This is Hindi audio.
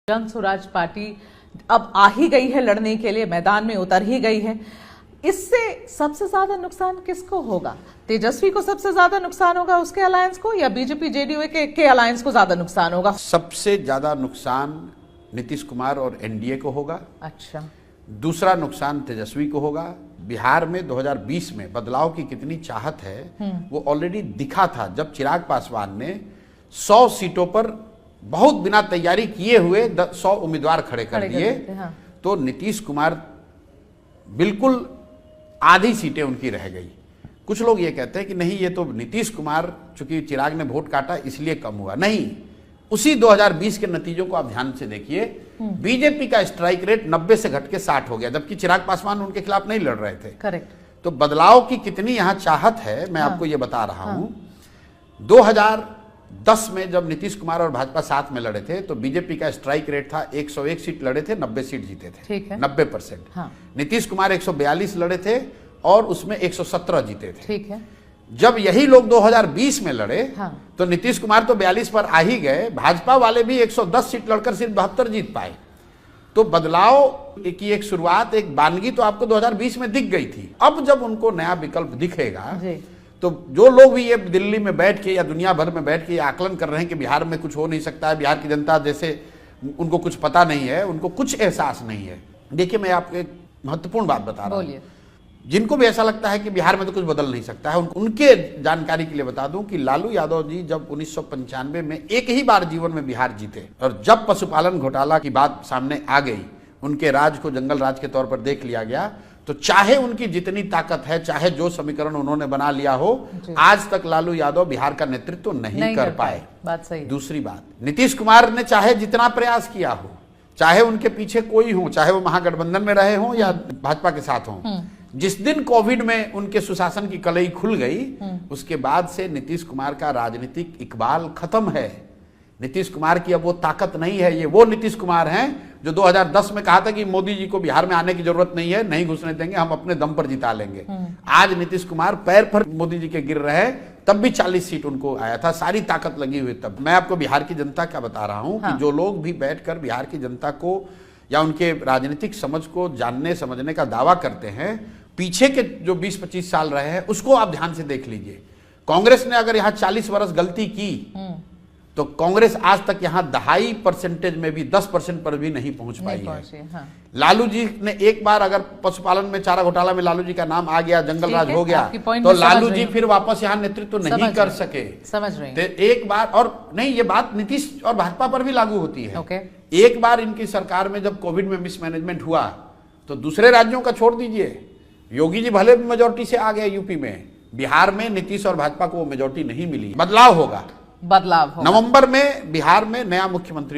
जन स्वराज पार्टी अब आ ही गई है लड़ने के लिए, मैदान में उतर ही गई है। इससे सबसे ज्यादा नुकसान किसको होगा? तेजस्वी को सबसे ज्यादा नुकसान होगा उसके अलायंस को, या बीजेपी जेडीयू के अलायंस को ज्यादा नुकसान होगा? सबसे ज्यादा नुकसान नीतीश कुमार और एनडीए को होगा। अच्छा, दूसरा नुकसान तेजस्वी को होगा। बिहार में 2020 में बदलाव की कितनी चाहत है वो ऑलरेडी दिखा था जब चिराग पासवान ने 100 सीटों पर बहुत बिना तैयारी किए हुए 100 उम्मीदवार खड़े कर दिए। हाँ। तो नीतीश कुमार बिल्कुल आधी सीटें उनकी रह गई। कुछ लोग ये कहते हैं कि नहीं, ये तो नीतीश कुमार चूंकि चिराग ने वोट काटा इसलिए कम हुआ। नहीं, उसी 2020 के नतीजों को आप ध्यान से देखिए। बीजेपी का स्ट्राइक रेट 90 से घट के 60 हो गया, जबकि चिराग पासवान उनके खिलाफ नहीं लड़ रहे थे। करेक्ट। तो बदलाव की कितनी यहां चाहत है मैं आपको ये बता रहा हूं। 2010 में जब नीतीश कुमार और भाजपा साथ में लड़े थे तो बीजेपी का स्ट्राइक रेट था 101 सीट लड़े थे, 90 सीट जीते थे। ठीक है। 90%। हाँ। नीतीश कुमार 142 लड़े थे और उसमें 117 जीते थे। ठीक है। जब यही लोग 2020 में लड़े हाँ। तो नीतीश कुमार तो 42 पर आ ही गए, भाजपा वाले भी 110 सीट लड़कर सिर्फ 72 जीत पाए। तो बदलाव की एक शुरुआत, एक बानगी तो आपको 2020 में दिख गई थी। अब जब उनको नया विकल्प दिखेगा तो जो लोग भी ये दिल्ली में बैठ के या दुनिया भर में बैठ के ये आकलन कर रहे हैं कि बिहार में कुछ हो नहीं सकता है, बिहार की जनता जैसे उनको कुछ पता नहीं है, उनको कुछ एहसास नहीं है। देखिए, मैं आपको एक महत्वपूर्ण बात बता रहा हूं। जिनको भी ऐसा लगता है कि बिहार में तो कुछ बदल नहीं सकता है, उनके जानकारी के लिए बता दूं कि लालू यादव जी जब 1995 में एक ही बार जीवन में बिहार जीते और जब पशुपालन घोटाला की बात सामने आ गई, उनके राज को जंगल राज के तौर पर देख लिया गया, तो चाहे उनकी जितनी ताकत है, चाहे जो समीकरण उन्होंने बना लिया हो, आज तक लालू यादव बिहार का नेतृत्व नहीं कर पाए। बात सही। दूसरी बात, नीतीश कुमार ने चाहे जितना प्रयास किया हो, चाहे उनके पीछे कोई हो, चाहे वो महागठबंधन में रहे हो या भाजपा के साथ हो, जिस दिन कोविड में उनके सुशासन की कलई खुल गई उसके बाद से नीतीश कुमार का राजनीतिक इकबाल खत्म है। नीतीश कुमार की अब वो ताकत नहीं है। ये वो नीतीश कुमार हैं जो 2010 में कहा था कि मोदी जी को बिहार में आने की जरूरत नहीं है, नहीं घुसने देंगे, हम अपने दम पर जिता लेंगे। आज नीतीश कुमार पैर पर मोदी जी के गिर रहे, तब भी 40 सीट उनको आया था, सारी ताकत लगी हुई। तब मैं आपको बिहार की जनता क्या बता रहा हूं कि जो लोग भी बैठकर बिहार की जनता को या उनके राजनीतिक समझ को जानने समझने का दावा करते हैं, पीछे के जो 20-25 साल रहे हैं उसको आप ध्यान से देख लीजिए। कांग्रेस ने अगर यहां 40 वर्ष गलती की तो कांग्रेस आज तक यहां 2.5% में भी 10% पर भी नहीं पहुंच पाई है। हाँ। लालू जी ने एक बार अगर पशुपालन में चारा घोटाला में लालू जी का नाम आ गया, जंगल राज हो गया, तो लालू जी फिर वापस यहां नेतृत्व नहीं कर सके। समझ रहे हैं। तो एक बार, और नहीं, ये बात नीतीश और भाजपा पर भी लागू होती है। एक बार इनकी सरकार में जब कोविड में मिसमैनेजमेंट हुआ तो दूसरे राज्यों का छोड़ दीजिए, योगी जी भले मेजोरिटी से आ गए यूपी में, बिहार में नीतीश और भाजपा को वो मेजोरिटी नहीं मिली। बदलाव होगा। नवंबर में बिहार में नया मुख्यमंत्री